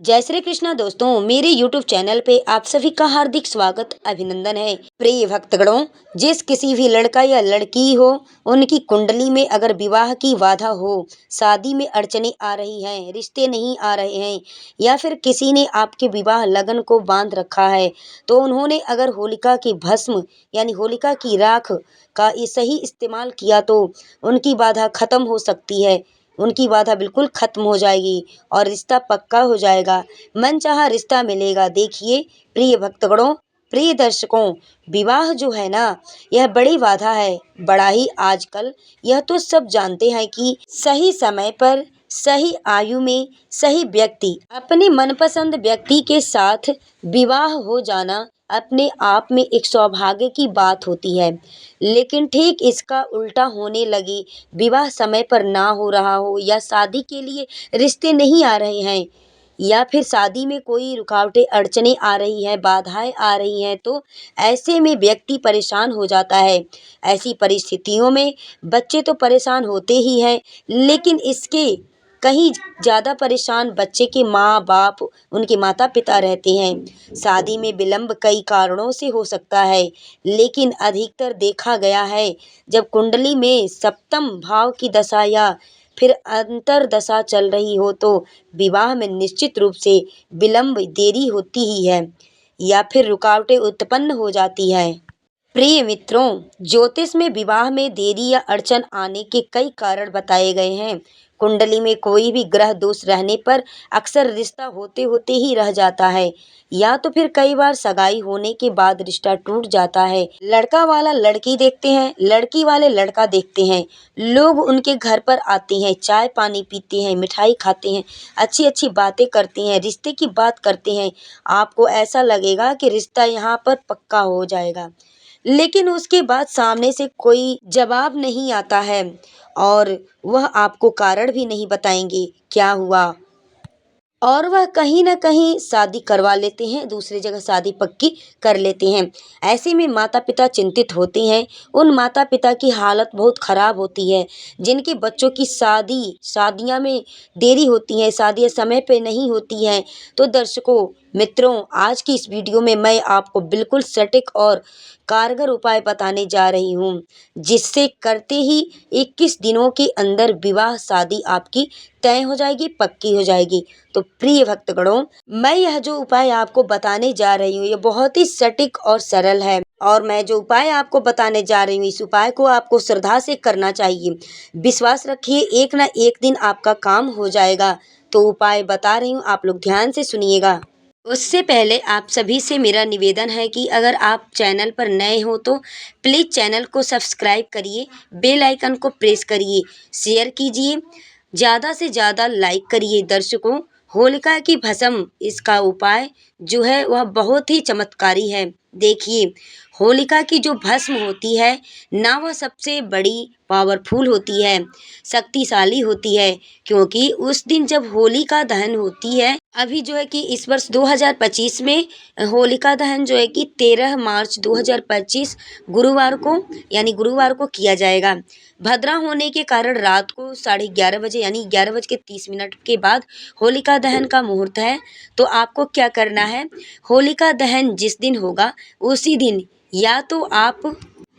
जय श्री कृष्णा दोस्तों, मेरे YouTube चैनल पे आप सभी का हार्दिक स्वागत अभिनंदन है। प्रिय भक्तगणों, जिस किसी भी लड़का या लड़की हो, उनकी कुंडली में अगर विवाह की बाधा हो, शादी में अड़चने आ रही हैं, रिश्ते नहीं आ रहे हैं या फिर किसी ने आपके विवाह लगन को बांध रखा है, तो उन्होंने अगर होलिका की भस्म यानी होलिका की राख का सही इस्तेमाल किया तो उनकी बाधा खत्म हो सकती है। उनकी बाधा बिल्कुल खत्म हो जाएगी और रिश्ता पक्का हो जाएगा, मनचाहा रिश्ता मिलेगा। देखिए प्रिय भक्तगणों, प्रिय दर्शकों, विवाह जो है ना, यह बड़ी बाधा है, बड़ा ही आजकल। यह तो सब जानते हैं कि सही समय पर सही आयु में सही व्यक्ति अपने मनपसंद व्यक्ति के साथ विवाह हो जाना अपने आप में एक सौभाग्य की बात होती है। लेकिन ठीक इसका उल्टा होने लगे, विवाह समय पर ना हो रहा हो या शादी के लिए रिश्ते नहीं आ रहे हैं या फिर शादी में कोई रुकावटें अड़चने आ रही हैं, बाधाएं आ रही हैं, तो ऐसे में व्यक्ति परेशान हो जाता है। ऐसी परिस्थितियों में बच्चे तो परेशान होते ही हैं, लेकिन इसके कहीं ज़्यादा परेशान बच्चे के माँ बाप, उनके माता पिता रहते हैं। शादी में विलंब कई कारणों से हो सकता है, लेकिन अधिकतर देखा गया है जब कुंडली में सप्तम भाव की दशा या फिर अंतर दशा चल रही हो, तो विवाह में निश्चित रूप से विलंब देरी होती ही है या फिर रुकावटें उत्पन्न हो जाती है। प्रिय मित्रों, ज्योतिष में विवाह में देरी या अड़चन आने के कई कारण बताए गए हैं। कुंडली में कोई भी ग्रह दोष रहने पर अक्सर रिश्ता होते होते ही रह जाता है या तो फिर कई बार सगाई होने के बाद रिश्ता टूट जाता है। लड़का वाला लड़की देखते हैं, लड़की वाले लड़का देखते हैं, लोग उनके घर पर आते हैं, चाय पानी पीते हैं, मिठाई खाते हैं, अच्छी अच्छी बातें करते हैं, रिश्ते की बात करते हैं। आपको ऐसा लगेगा कि रिश्ता यहाँ पर पक्का हो जाएगा, लेकिन उसके बाद सामने से कोई जवाब नहीं आता है और वह आपको कारण भी नहीं बताएंगे क्या हुआ, और वह कहीं न कहीं शादी करवा लेते हैं, दूसरी जगह शादी पक्की कर लेते हैं। ऐसे में माता-पिता चिंतित होते हैं। उन माता-पिता की हालत बहुत ख़राब होती है, जिनके बच्चों की शादियाँ में देरी होती है, शादियाँ समय पे नहीं होती हैं। तो दर्शकों, मित्रों, आज की इस वीडियो में मैं आपको बिल्कुल सटीक और कारगर उपाय बताने जा रही हूँ, जिससे करते ही 21 दिनों के अंदर विवाह शादी आपकी तय हो जाएगी, पक्की हो जाएगी। तो प्रिय भक्तगणों, मैं यह जो उपाय आपको बताने जा रही हूँ, ये बहुत ही सटीक और सरल है और मैं जो उपाय आपको बताने जा रही हूँ, इस उपाय को आपको श्रद्धा से करना चाहिए। विश्वास रखिए, एक ना एक दिन आपका काम हो जाएगा। तो उपाय बता रही हूँ, आप लोग ध्यान से सुनिएगा। उससे पहले आप सभी से मेरा निवेदन है कि अगर आप चैनल पर नए हो तो प्लीज़ चैनल को सब्सक्राइब करिए, बेल आइकन को प्रेस करिए, शेयर कीजिए, ज़्यादा से ज़्यादा लाइक करिए। दर्शकों, होलिका की भस्म, इसका उपाय जो है वह बहुत ही चमत्कारी है। देखिए, होलिका की जो भस्म होती है ना, वह सबसे बड़ी पावरफुल होती है, शक्तिशाली होती है, क्योंकि उस दिन जब होलिका दहन होती है, अभी जो है कि इस वर्ष 2025 में होलिका दहन जो है कि 13 मार्च 2025 गुरुवार को यानी गुरुवार को किया जाएगा। भद्रा होने के कारण रात को 11:30 बजे यानी 11:30 के बाद होलिका दहन का मुहूर्त है। तो आपको क्या करना है, होलिका दहन जिस दिन होगा उसी दिन या तो आप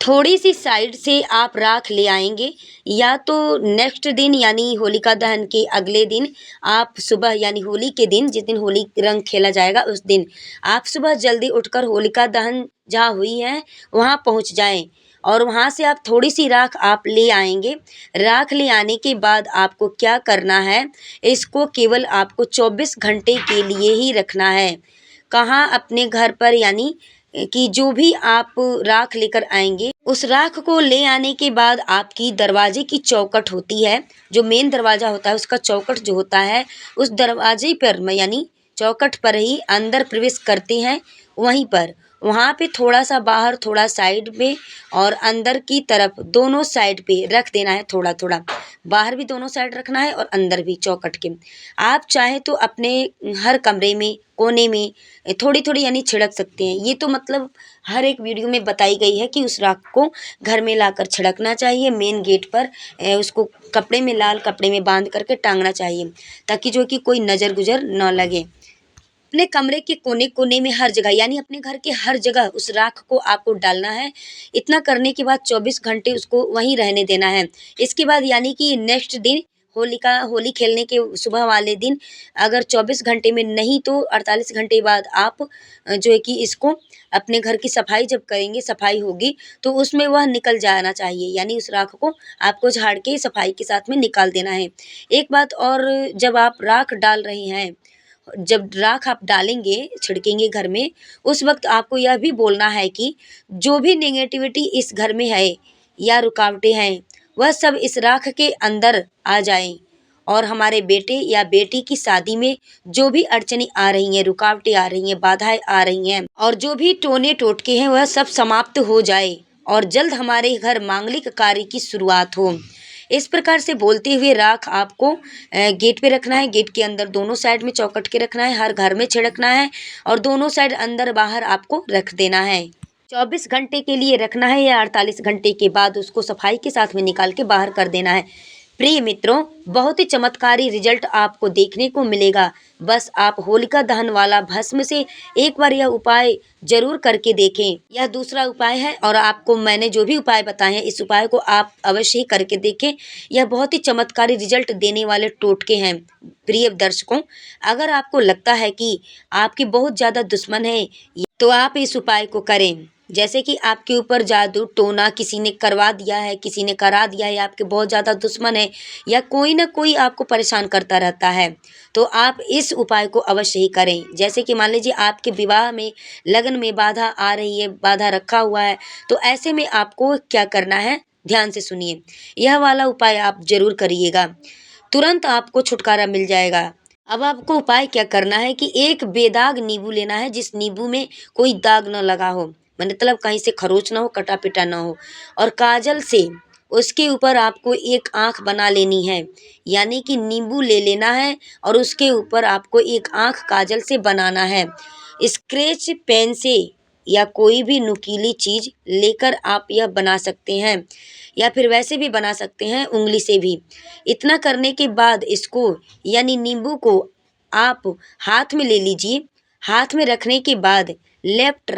थोड़ी सी साइड से आप राख ले आएंगे, या तो नेक्स्ट दिन यानी होलिका दहन के अगले दिन आप सुबह यानी होली के दिन, जिस दिन होली रंग खेला जाएगा उस दिन आप सुबह जल्दी उठकर होलिका दहन जहाँ हुई है वहाँ पहुँच जाएं और वहाँ से आप थोड़ी सी राख आप ले आएंगे। राख ले आने के बाद आपको क्या करना है, इसको केवल आपको 24 घंटे के लिए ही रखना है। कहाँ, अपने घर पर, यानी कि जो भी आप राख लेकर आएंगे, उस राख को ले आने के बाद आपकी दरवाजे की चौखट होती है, जो मेन दरवाज़ा होता है उसका चौखट जो होता है, उस दरवाजे पर यानी चौखट पर ही अंदर प्रवेश करते हैं। वहीं पर वहाँ पे थोड़ा सा बाहर, थोड़ा साइड पे और अंदर की तरफ दोनों साइड पे रख देना है। थोड़ा थोड़ा बाहर भी दोनों साइड रखना है और अंदर भी चौखट के। आप चाहे तो अपने हर कमरे में कोने में थोड़ी थोड़ी यानी छिड़क सकते हैं। ये तो मतलब हर एक वीडियो में बताई गई है कि उस राख को घर में लाकर छिड़कना चाहिए, मेन गेट पर उसको कपड़े में, लाल कपड़े में बांध करके टांगना चाहिए, ताकि जो कि कोई नज़र गुजर न लगे। अपने कमरे के कोने-कोने में हर जगह यानी अपने घर के हर जगह उस राख को आपको डालना है। इतना करने के बाद 24 घंटे उसको वहीं रहने देना है। इसके बाद यानी कि नेक्स्ट दिन होली खेलने के सुबह वाले दिन अगर 24 घंटे में नहीं तो 48 घंटे बाद आप जो है कि इसको अपने घर की सफाई जब करेंगे, सफाई होगी तो उसमें वह निकल जाना चाहिए। यानी उस राख को आपको झाड़ के सफाई के साथ में निकाल देना है। एक बात और, जब आप राख डाल रहे हैं, जब राख आप डालेंगे, छिड़केंगे घर में, उस वक़्त आपको यह भी बोलना है कि जो भी नेगेटिविटी इस घर में है या रुकावटें हैं, वह सब इस राख के अंदर आ जाएँ और हमारे बेटे या बेटी की शादी में जो भी अड़चनें आ रही हैं, रुकावटें आ रही हैं, बाधाएँ आ रही हैं और जो भी टोने-टोटके हैं, वह सब समाप्त हो जाए और जल्द हमारे घर मांगलिक कार्य की शुरुआत हो। इस प्रकार से बोलते हुए राख आपको गेट पे रखना है, गेट के अंदर दोनों साइड में चौखट के रखना है, हर घर में छिड़कना है और दोनों साइड अंदर-बाहर आपको रख देना है। 24 घंटे के लिए रखना है या 48 घंटे के बाद उसको सफाई के साथ में निकाल के बाहर कर देना है। प्रिय मित्रों, बहुत ही चमत्कारी रिजल्ट आपको देखने को मिलेगा। बस आप होलिका दहन वाला भस्म से एक बार यह उपाय ज़रूर करके देखें। यह दूसरा उपाय है और आपको मैंने जो भी उपाय बताए हैं, इस उपाय को आप अवश्य ही करके देखें। यह बहुत ही चमत्कारी रिजल्ट देने वाले टोटके हैं। प्रिय दर्शकों, अगर आपको लगता है कि आपके बहुत ज़्यादा दुश्मन हैं, तो आप इस उपाय को करें। जैसे कि आपके ऊपर जादू टोना किसी ने करवा दिया है, किसी ने करा दिया है, आपके बहुत ज़्यादा दुश्मन है या कोई ना कोई आपको परेशान करता रहता है, तो आप इस उपाय को अवश्य ही करें। जैसे कि मान लीजिए आपके विवाह में, लगन में बाधा आ रही है, बाधा रखा हुआ है, तो ऐसे में आपको क्या करना है, ध्यान से सुनिए। यह वाला उपाय आप ज़रूर करिएगा, तुरंत आपको छुटकारा मिल जाएगा। अब आपको उपाय क्या करना है कि एक बेदाग नींबू लेना है, जिस नींबू में कोई दाग न लगा हो, मतलब कहीं से खरोच ना हो, कटा-पिटा ना हो, और काजल से उसके ऊपर आपको एक आँख बना लेनी है। यानी कि नींबू ले लेना है और उसके ऊपर आपको एक आँख काजल से बनाना है। स्केच पेन से या कोई भी नुकीली चीज़ लेकर आप यह बना सकते हैं या फिर वैसे भी बना सकते हैं, उँगली से भी। इतना करने के बाद इसको यानी नींबू को आप हाथ में ले लीजिए। हाथ में रखने के बाद लेफ्ट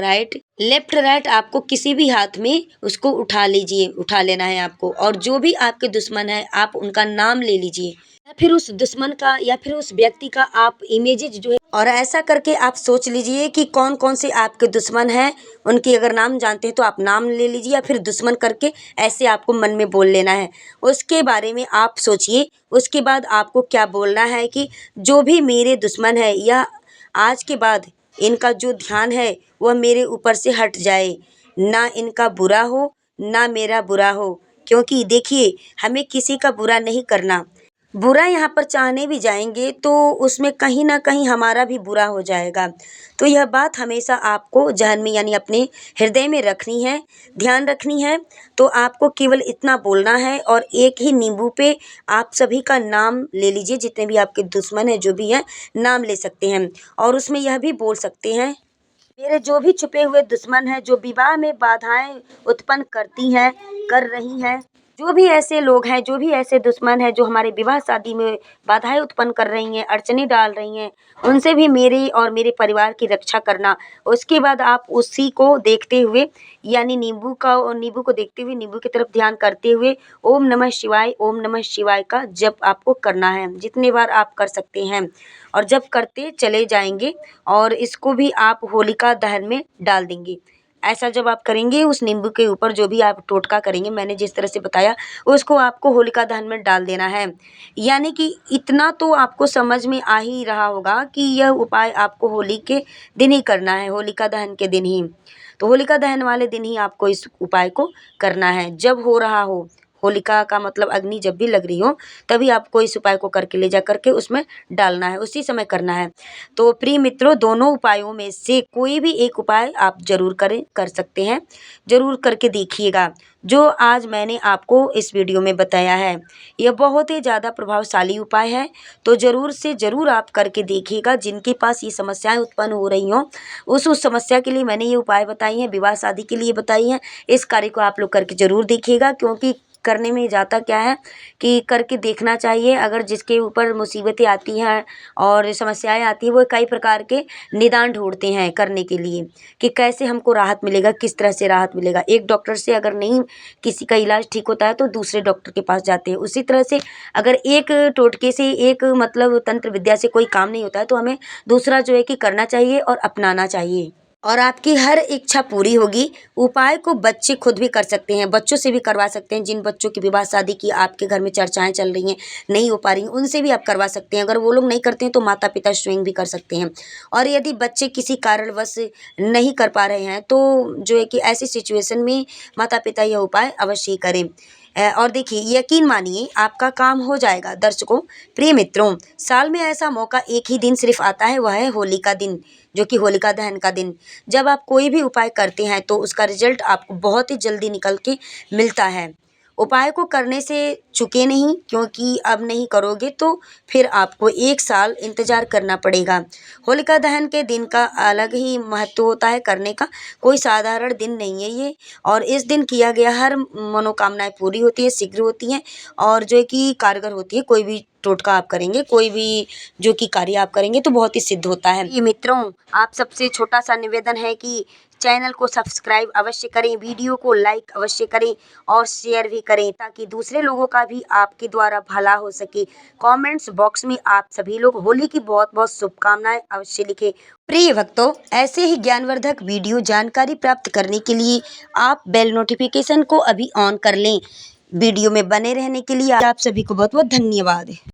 राइट आपको किसी भी हाथ में उसको उठा लीजिए, उठा लेना है आपको, और जो भी आपके दुश्मन है आप उनका नाम ले लीजिए या फिर उस दुश्मन का या फिर उस व्यक्ति का आप इमेजेज जो है, और ऐसा करके आप सोच लीजिए कि कौन कौन से आपके दुश्मन हैं, उनकी अगर नाम जानते हैं तो आप नाम ले लीजिए या फिर दुश्मन करके ऐसे आपको मन में बोल लेना है। उसके बारे में आप सोचिए। उसके बाद आपको क्या बोलना है कि जो भी मेरे दुश्मन है या आज के बाद इनका जो ध्यान है वह मेरे ऊपर से हट जाए, ना इनका बुरा हो ना मेरा बुरा हो, क्योंकि देखिए हमें किसी का बुरा नहीं करना। बुरा यहाँ पर चाहने भी जाएंगे तो उसमें कहीं ना कहीं हमारा भी बुरा हो जाएगा। तो यह बात हमेशा आपको जहन में यानी अपने हृदय में रखनी है, ध्यान रखनी है। तो आपको केवल इतना बोलना है और एक ही नींबू पे आप सभी का नाम ले लीजिए, जितने भी आपके दुश्मन हैं जो भी हैं नाम ले सकते हैं, और उसमें यह भी बोल सकते हैं, मेरे जो भी छुपे हुए दुश्मन हैं, जो विवाह में बाधाएं उत्पन्न करती हैं, कर रही हैं, जो भी ऐसे लोग हैं, जो भी ऐसे दुश्मन हैं जो हमारे विवाह शादी में बाधाएं उत्पन्न कर रही हैं, अड़चनें डाल रही हैं, उनसे भी मेरी और मेरे परिवार की रक्षा करना। उसके बाद आप उसी को देखते हुए यानी नींबू को देखते हुए, नींबू की तरफ ध्यान करते हुए ओम नमः शिवाय का जप आपको करना है, जितने बार आप कर सकते हैं, और जप करते चले जाएंगे और इसको भी आप होलिका दहन में डाल देंगे। ऐसा जब आप करेंगे, उस नींबू के ऊपर जो भी आप टोटका करेंगे, मैंने जिस तरह से बताया, उसको आपको होलिका दहन में डाल देना है। यानी कि इतना तो आपको समझ में आ ही रहा होगा कि यह उपाय आपको होली के दिन ही करना है, होलिका दहन के दिन ही। तो होलिका दहन वाले दिन ही आपको इस उपाय को करना है। जब हो रहा हो, होलिका का मतलब अग्नि जब भी लग रही हो, तभी आपको इस उपाय को करके ले जा करके उसमें डालना है, उसी समय करना है। तो प्रिय मित्रों, दोनों उपायों में से कोई भी एक उपाय आप ज़रूर कर सकते हैं, ज़रूर करके देखिएगा। जो आज मैंने आपको इस वीडियो में बताया है, यह बहुत ही ज़्यादा प्रभावशाली उपाय है, तो ज़रूर से ज़रूर आप करके देखिएगा। जिनके पास ये समस्याएं उत्पन्न हो रही हों, उस समस्या के लिए मैंने ये उपाय बताई हैं, विवाह शादी के लिए बताई हैं। इस कार्य को आप लोग करके ज़रूर देखिएगा, क्योंकि करने में जाता क्या है कि करके देखना चाहिए। अगर जिसके ऊपर मुसीबतें आती हैं और समस्याएं आती हैं, वो कई प्रकार के निदान ढूंढते हैं करने के लिए कि कैसे हमको राहत मिलेगा, किस तरह से राहत मिलेगा। एक डॉक्टर से अगर नहीं किसी का इलाज ठीक होता है तो दूसरे डॉक्टर के पास जाते हैं। उसी तरह से अगर एक टोटके से, एक मतलब तंत्र विद्या से कोई काम नहीं होता है तो हमें दूसरा जो है कि करना चाहिए और अपनाना चाहिए, और आपकी हर इच्छा पूरी होगी। उपाय को बच्चे खुद भी कर सकते हैं, बच्चों से भी करवा सकते हैं। जिन बच्चों की विवाह शादी की आपके घर में चर्चाएं चल रही हैं, नहीं हो पा रही हैं, उनसे भी आप करवा सकते हैं। अगर वो लोग नहीं करते हैं तो माता पिता स्वयं भी कर सकते हैं। और यदि बच्चे किसी कारणवश नहीं कर पा रहे हैं तो जो है कि ऐसी सिचुएशन में माता पिता यह उपाय अवश्य ही करें। और देखिए, यकीन मानिए आपका काम हो जाएगा। दर्शकों, प्रिय मित्रों, साल में ऐसा मौका एक ही दिन सिर्फ आता है, वह है होली का दिन, जो कि होलिका दहन का दिन। जब आप कोई भी उपाय करते हैं तो उसका रिजल्ट आपको बहुत ही जल्दी निकल के मिलता है। उपाय को करने से चूके नहीं, क्योंकि अब नहीं करोगे तो फिर आपको 1 साल इंतज़ार करना पड़ेगा। होलिका दहन के दिन का अलग ही महत्व होता है करने का, कोई साधारण दिन नहीं है ये। और इस दिन किया गया हर मनोकामनाएँ पूरी होती है, शीघ्र होती हैं और जो है कि कारगर होती है। कोई भी टोटका आप करेंगे, कोई भी जो कि कार्य आप करेंगे तो बहुत ही सिद्ध होता है। ये मित्रों, आप सबसे छोटा-सा निवेदन है कि चैनल को सब्सक्राइब अवश्य करें, वीडियो को लाइक अवश्य करें और शेयर भी करें, ताकि दूसरे लोगों का भी आपके द्वारा भला हो सके। कमेंट्स बॉक्स में आप सभी लोग होली की बहुत-बहुत शुभकामनाएं अवश्य लिखें। प्रिय भक्तों, ऐसे ही ज्ञानवर्धक वीडियो जानकारी प्राप्त करने के लिए आप बेल नोटिफिकेशन को अभी ऑन कर लें। वीडियो में बने रहने के लिए आप सभी को बहुत-बहुत धन्यवाद।